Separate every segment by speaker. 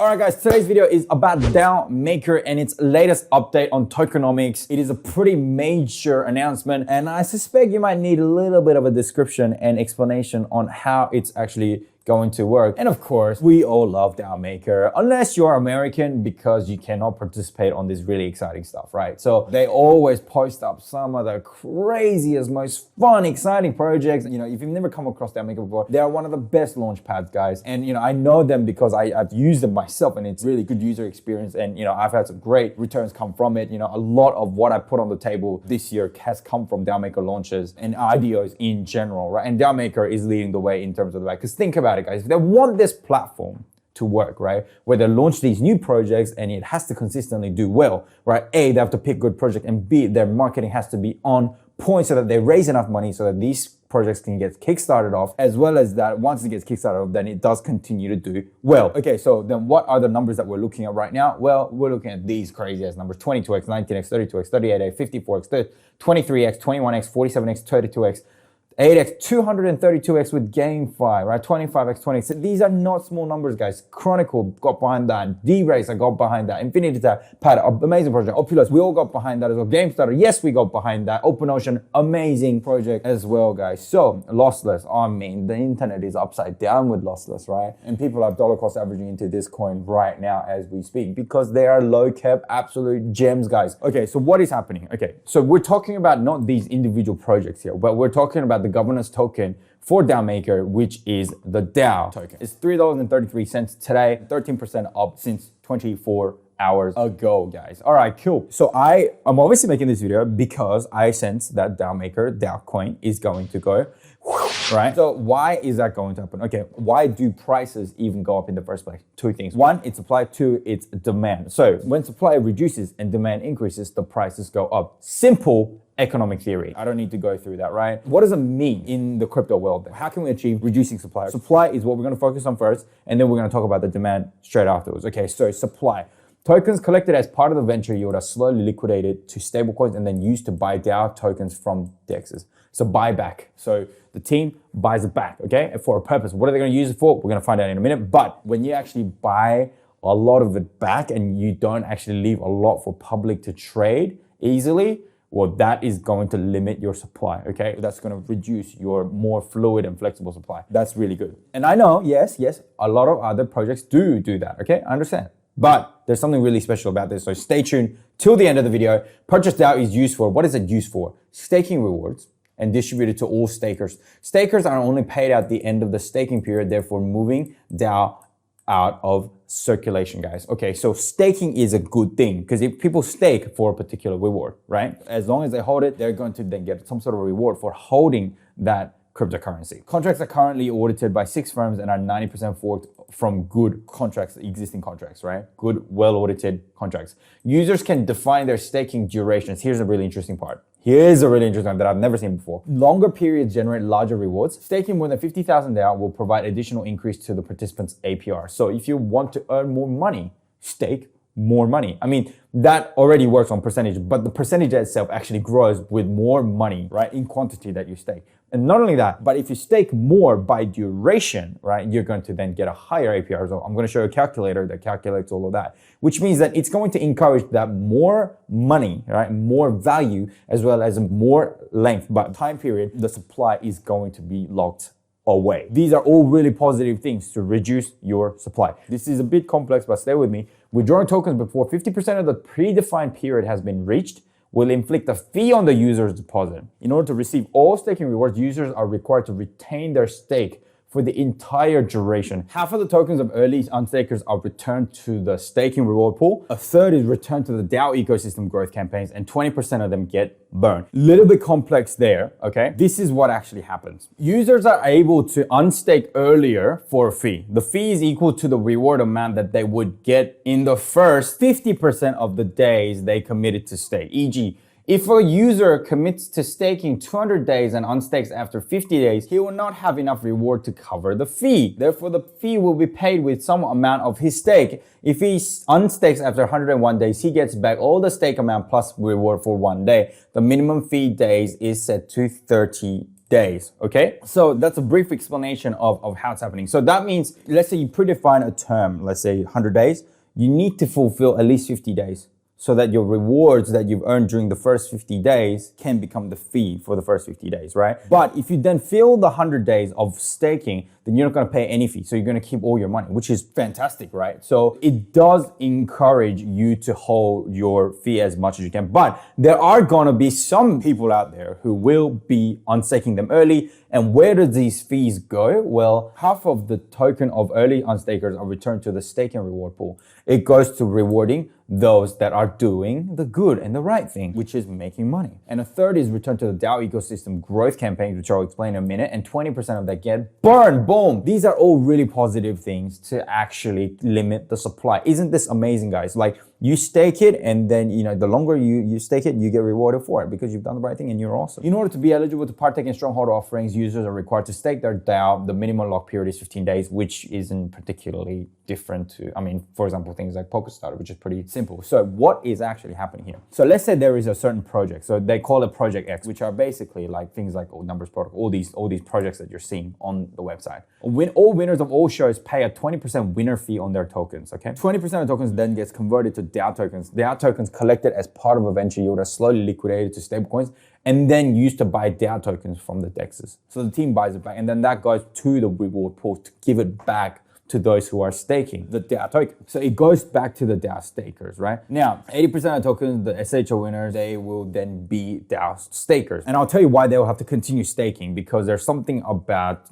Speaker 1: All right, guys, today's video is about DAO Maker and its latest update on tokenomics. It is a pretty major announcement, and I suspect you might need a little bit of a description and explanation on how it's actually going to work. And of course, we all love DAO Maker, unless you're American, because you cannot participate on this really exciting stuff, right? So they always post up some of the craziest, most fun, exciting projects. You know, if you've never come across DAO Maker before, they are one of the best launch pads, guys. And you know, I know them because I've used them myself, and it's really good user experience. And you know, I've had some great returns come from it. You know, a lot of what I put on the table this year has come from DAO Maker launches and IDOs in general, right? And DAO Maker is leading the way in terms of that. Because think about it, guys, if they want this platform to work, right, where they launch these new projects and it has to consistently do well, right? A, they have to pick good project, and B, their marketing has to be on point so that they raise enough money so that these projects can get kickstarted off, as well as that once it gets kickstarted off, then it does continue to do well. Okay, so then what are the numbers that we're looking at right now? Well, we're looking at these crazy ass numbers: 22x, 19x, 32x, 38x, 54x, 23x, 21x, 47x, 32x, 8x, 232x with GameFi, right? 25x, 20x. These are not small numbers, guys. Chronicle got behind that. D-Race, I got behind that. Infinity Pad, amazing project. Oculus, we all got behind that as well. GameStarter, yes, we got behind that. OpenOcean, amazing project as well, guys. So, lossless. I mean, the internet is upside down with lossless, right? And people are dollar cost averaging into this coin right now as we speak because they are low cap, absolute gems, guys. Okay, so what is happening? Okay, so we're talking about not these individual projects here, but we're talking about the governance token for DAO Maker, which is the DAO token. It's $3.33 today, 13% up since 24 hours ago, guys. All right, cool. So I'm obviously making this video because I sense that DAO Maker, DAO coin, is going to go, right? So why is that going to happen? Okay, why do prices even go up in the first place? Two things. One, it's supply. Two, it's demand. So when supply reduces and demand increases, the prices go up. Simple economic theory. I don't need to go through that, right? What does it mean in the crypto world? How can we achieve reducing supply? Supply is what we're going to focus on first, and then we're going to talk about the demand straight afterwards. Okay, so supply. Tokens collected as part of the venture yield are slowly liquidated to stablecoins and then used to buy DAO tokens from DEXs. So buyback. So the team buys it back, okay, for a purpose. What are they going to use it for? We're going to find out in a minute. But when you actually buy a lot of it back and you don't actually leave a lot for public to trade easily, well, that is going to limit your supply, okay? That's going to reduce your more fluid and flexible supply. That's really good. And I know, yes, a lot of other projects do that, okay? I understand. But there's something really special about this, so stay tuned till the end of the video. Purchase DAO is used for, what is it used for? Staking rewards and distributed to all stakers. Stakers are only paid at the end of the staking period, therefore moving DAO out of circulation, guys. Okay, so staking is a good thing because if people stake for a particular reward, right? As long as they hold it, they're going to then get some sort of reward for holding that cryptocurrency. Contracts are currently audited by 6 firms and are 90% forked from good contracts, existing contracts, right? Good, well-audited contracts. Users can define their staking durations. Here's a really interesting part. Here's a really interesting one that I've never seen before. Longer periods generate larger rewards. Staking more than 50,000 DAO will provide additional increase to the participants' APR. So if you want to earn more money, stake more money. I mean, that already works on percentage, but the percentage itself actually grows with more money, right, in quantity that you stake. And not only that, but if you stake more by duration, right, you're going to then get a higher APR. So I'm going to show you a calculator that calculates all of that, which means that it's going to encourage that more money, right, more value, as well as more length, but time period, the supply is going to be locked away. These are all really positive things to reduce your supply. This is a bit complex, but stay with me. Withdrawing tokens before 50% of the predefined period has been reached will inflict a fee on the user's deposit. In order to receive all staking rewards, users are required to retain their stake for the entire duration. Half of the tokens of early unstakers are returned to the staking reward pool. A third is returned to the DAO ecosystem growth campaigns, and 20% of them get burned. Little bit complex there, okay? This is what actually happens. Users are able to unstake earlier for a fee. The fee is equal to the reward amount that they would get in the first 50% of the days they committed to stake. E.g., if a user commits to staking 200 days and unstakes after 50 days, he will not have enough reward to cover the fee. Therefore, the fee will be paid with some amount of his stake. If he unstakes after 101 days, he gets back all the stake amount plus reward for 1 day. The minimum fee days is set to 30 days, okay? So that's a brief explanation of how it's happening. So that means, let's say you predefine a term, let's say 100 days, you need to fulfill at least 50 days so that your rewards that you've earned during the first 50 days can become the fee for the first 50 days, right? But if you then fill the 100 days of staking, then you're not gonna pay any fee. So you're gonna keep all your money, which is fantastic, right? So it does encourage you to hold your fee as much as you can. But there are gonna be some people out there who will be unstaking them early. And where do these fees go? Well, half of the token of early unstakers are returned to the stake and reward pool. It goes to rewarding those that are doing the good and the right thing, which is making money. And a third is returned to the DAO ecosystem growth campaign, which I'll explain in a minute. And 20% of that get burned. Boom. These are all really positive things to actually limit the supply. Isn't this amazing, guys? Like, you stake it, and then, the longer you stake it, you get rewarded for it because you've done the right thing and you're awesome. In order to be eligible to partake in stronghold offerings, users are required to stake their DAO. The minimum lock period is 15 days, which isn't particularly different to, for example, things like PokerStarter, which is pretty simple. So what is actually happening here? So let's say there is a certain project. So they call it Project X, which are basically like things like Numbers Protocol, all these projects that you're seeing on the website. All winners of all shows pay a 20% winner fee on their tokens, okay? 20% of tokens then gets converted to DAO tokens. DAO tokens collected as part of a venture yield are slowly liquidated to stablecoins and then used to buy DAO tokens from the DEXs. So the team buys it back, and then that goes to the reward pool to give it back to those who are staking the DAO token. So it goes back to the DAO stakers, right? Now, 80% of tokens, the SHO winners, they will then be DAO stakers. And I'll tell you why they will have to continue staking, because there's something about,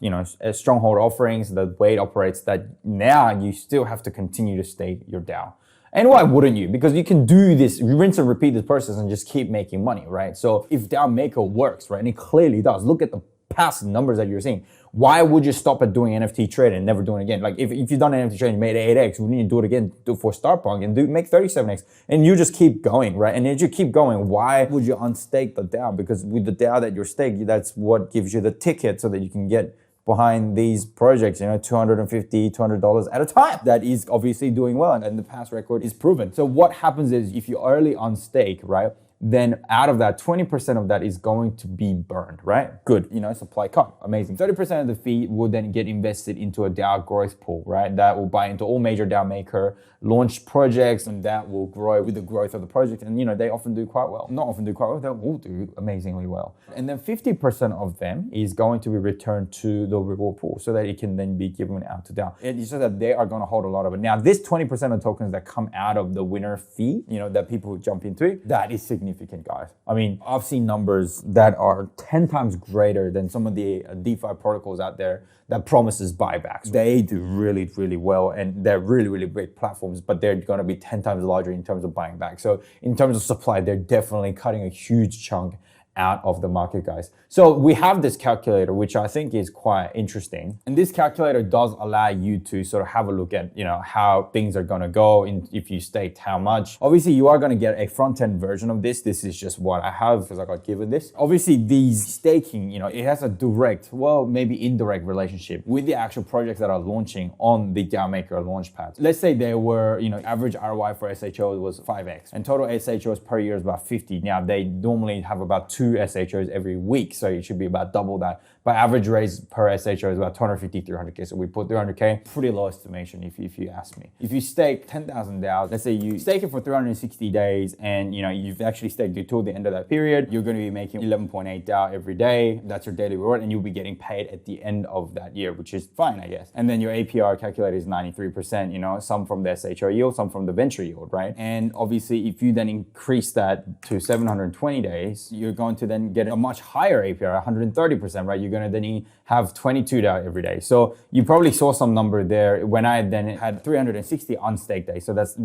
Speaker 1: stronghold offerings, the way it operates, that now you still have to continue to stake your DAO. And why wouldn't you? Because you can do this, rinse and repeat this process and just keep making money, right? So if DAO Maker works, right, and it clearly does, look at the past numbers that you're seeing. Why would you stop at doing NFT trade and never doing it again? Like if you've done an NFT trade and you made 8x, wouldn't you do it again for Starpunk and make 37x? And you just keep going, right? And as you keep going, why would you unstake the DAO? Because with the DAO that you're staked, that's what gives you the ticket so that you can get behind these projects, $250, $200 at a time. That is obviously doing well, and the past record is proven. So what happens is if you early unstake, right, then out of that, 20% of that is going to be burned, right? Good, supply cut, amazing. 30% of the fee will then get invested into a DAO growth pool, right? That will buy into all major DAO Maker launch projects, and that will grow with the growth of the project. And they often do quite well. Not often do quite well, they will do amazingly well. And then 50% of them is going to be returned to the reward pool so that it can then be given out to DAO. It's just that they are going to hold a lot of it. Now, this 20% of tokens that come out of the winner fee, that people jump into, that is significant, guys. I've seen numbers that are 10 times greater than some of the DeFi protocols out there that promises buybacks. They do really, really well, and they're really, really great platforms, but they're going to be 10 times larger in terms of buying back. So in terms of supply, they're definitely cutting a huge chunk out of the market, guys. So we have this calculator, which I think is quite interesting. And this calculator does allow you to sort of have a look at, how things are gonna go if you staked how much. Obviously, you are gonna get a front-end version of this. This is just what I have because I got given this. Obviously, these staking, it has a direct, maybe indirect relationship with the actual projects that are launching on the DAO Maker Launchpad. Let's say there were, average ROI for SHOs was 5x, and total SHOs per year is about 50. Now, they normally have about 2 SHOs every week, so it should be about double that. But average raise per SHO is about 250, 300K. So we put 300K, pretty low estimation if you ask me. If you stake 10,000 DAOs, let's say you stake it for 360 days and you've actually staked it till the end of that period, you're going to be making 11.8 DAO every day. That's your daily reward, and you'll be getting paid at the end of that year, which is fine, I guess. And then your APR calculator is 93%, some from the SHO yield, some from the venture yield, right? And obviously, if you then increase that to 720 days, you're going to then get a much higher APR, 130%, right? You're going to then have 22 DAO every day. So you probably saw some number there when I then had 360 unstaked days. So that's,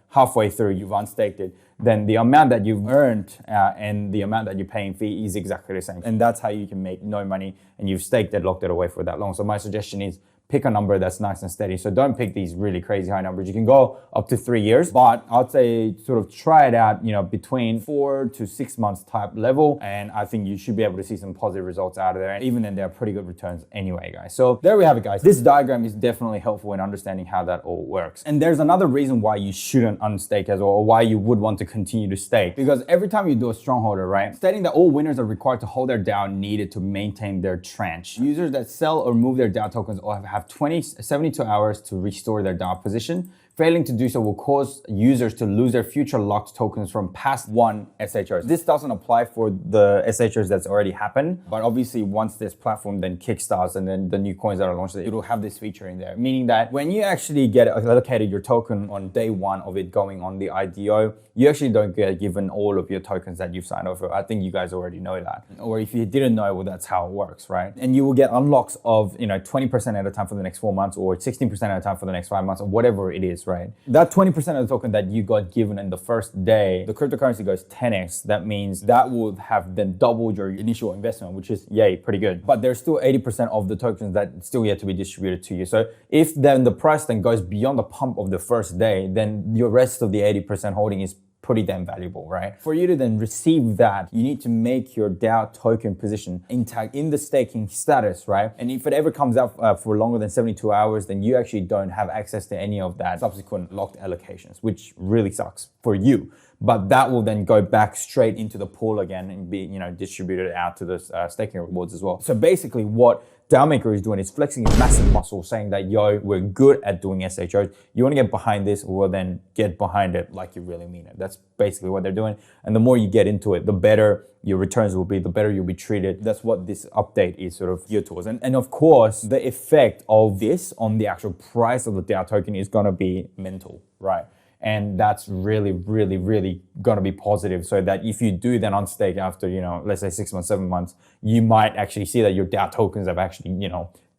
Speaker 1: halfway through you've unstaked it. Then the amount that you've earned and the amount that you're paying fee is exactly the same. And that's how you can make no money, and you've staked it, locked it away for that long. So my suggestion is pick a number that's nice and steady. So don't pick these really crazy high numbers. You can go up to 3 years, but I'd say sort of try it out, between 4 to 6 months type level. And I think you should be able to see some positive results out of there. And even then, they're pretty good returns anyway, guys. So there we have it, guys. This diagram is definitely helpful in understanding how that all works. And there's another reason why you shouldn't unstake as well, or why you would want to continue to stake. Because every time you do a strongholder, right, stating that all winners are required to hold their DAO needed to maintain their tranche. Users that sell or move their DAO tokens or have 72 hours to restore their DAO position. Failing to do so will cause users to lose their future locked tokens from past one SHRs. This doesn't apply for the SHRs that's already happened, but obviously once this platform then kickstarts and then the new coins that are launched, it will have this feature in there, meaning that when you actually get allocated your token on day one of it going on the IDO, you actually don't get given all of your tokens that you've signed up for. I think you guys already know that. Or if you didn't know, well, that's how it works, right? And you will get unlocks of 20% at a time for the next 4 months, or 16% at a time for the next 5 months, or whatever it is, right? That 20% of the token that you got given in the first day, the cryptocurrency goes 10x. That means that would have then doubled your initial investment, which is, yay, pretty good. But there's still 80% of the tokens that still yet to be distributed to you. So if then the price then goes beyond the pump of the first day, then your rest of the 80% holding is pretty damn valuable, right? For you to then receive that, you need to make your DAO token position intact in the staking status, right? And if it ever comes out for longer than 72 hours, then you actually don't have access to any of that subsequent locked allocations, which really sucks for you. But that will then go back straight into the pool again and be, distributed out to the staking rewards as well. So basically what DAO Maker is doing is flexing his massive muscle, saying that, yo, we're good at doing SHOs. You want to get behind this, well then get behind it like you really mean it. That's basically what they're doing. And the more you get into it, the better your returns will be, the better you'll be treated. That's what this update is sort of geared towards. And of course, the effect of this on the actual price of the DAO token is going to be mental, right? And that's really, really, really going to be positive, so that if you do then unstake after, let's say 6 months, 7 months, you might actually see that your DAO tokens have actually,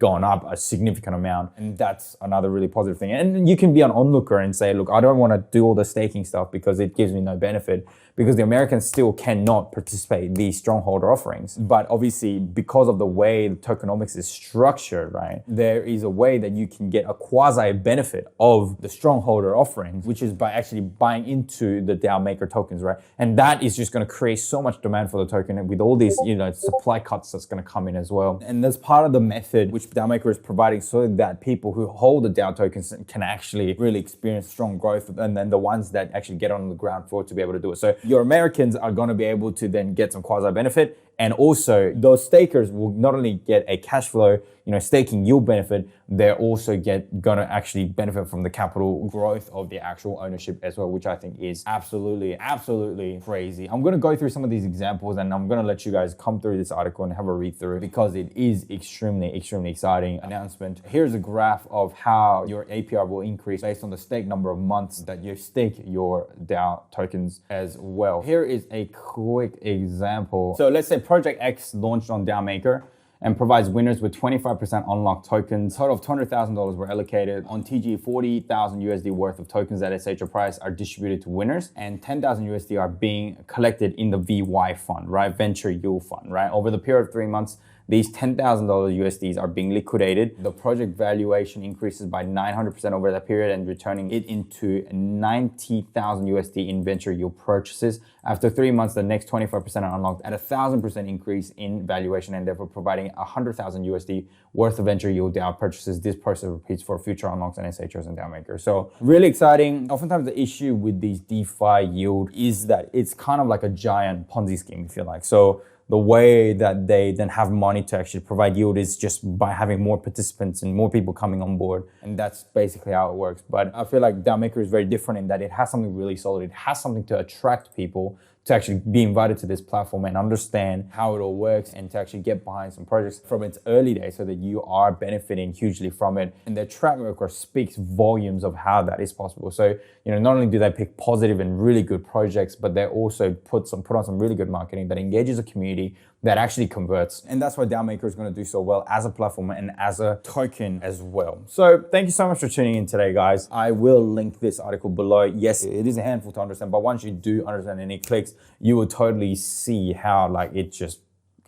Speaker 1: gone up a significant amount. And that's another really positive thing. And you can be an onlooker and say, look, I don't want to do all the staking stuff because it gives me no benefit, because the Americans still cannot participate in these strongholder offerings. But obviously, because of the way the tokenomics is structured, right, there is a way that you can get a quasi benefit of the strongholder offerings, which is by actually buying into the DAO Maker tokens, right? And that is just going to create so much demand for the token, and with all these, supply cuts that's going to come in as well. And that's part of the method which DAO Maker is providing, so that people who hold the DAO tokens can actually really experience strong growth, and then the ones that actually get on the ground floor to be able to do it. So your Americans are going to be able to then get some quasi benefit, and also those stakers will not only get a cash flow, staking yield benefit, they're also going to actually benefit from the capital growth of the actual ownership as well, which I think is absolutely, absolutely crazy. I'm going to go through some of these examples, and I'm going to let you guys come through this article and have a read through, because it is extremely, extremely exciting announcement. Here's a graph of how your APR will increase based on the stake number of months that you stake your DAO tokens as well. Here is a quick example. So let's say Project X launched on DAO Maker and provides winners with 25% unlocked tokens. A total of $200,000 were allocated. On TG, 40,000 USD worth of tokens at SHR price are distributed to winners, and 10,000 USD are being collected in the VY fund, right? Venture Yield fund, right? Over the period of 3 months, these $10,000 USDs are being liquidated. The project valuation increases by 900% over that period, and returning it into 90,000 USD in venture yield purchases. After 3 months, the next 25% are unlocked at 1,000% increase in valuation, and therefore providing 100,000 USD worth of venture yield DAO purchases. This process repeats for future unlocks and SHOs and DAO Maker. So really exciting. Oftentimes the issue with these DeFi yield is that it's kind of like a giant Ponzi scheme, if you like. So the way that they then have money to actually provide yield is just by having more participants and more people coming on board. And that's basically how it works. But I feel like DAO Maker is very different in that it has something really solid. It has something to attract people to actually be invited to this platform and understand how it all works, and to actually get behind some projects from its early days, so that you are benefiting hugely from it. And their track record speaks volumes of how that is possible. So, not only do they pick positive and really good projects, but they also put on some really good marketing that engages a community that actually converts. And that's why DAO Maker is going to do so well as a platform and as a token as well. So thank you so much for tuning in today, guys. I will link this article below. Yes, it is a handful to understand, but once you do understand and it clicks, you will totally see how it just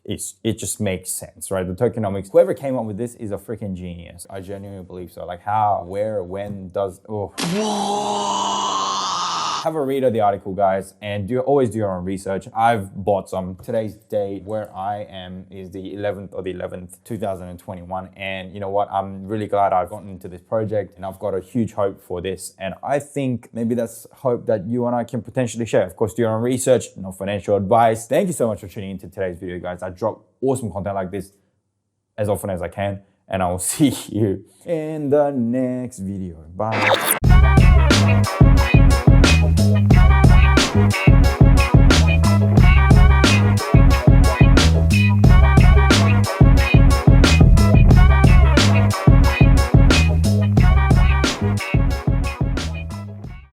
Speaker 1: it just makes sense, right? The tokenomics, whoever came up with this is a freaking genius. I genuinely believe so. Like how, where, when, does, have a read of the article, guys, and always do your own research. I've bought some. Today's date where I am is the 11th of the 11th, 2021. And you know what? I'm really glad I've gotten into this project and I've got a huge hope for this. And I think maybe that's hope that you and I can potentially share. Of course, do your own research, no financial advice. Thank you so much for tuning into today's video, guys. I drop awesome content like this as often as I can, and I will see you in the next video. Bye.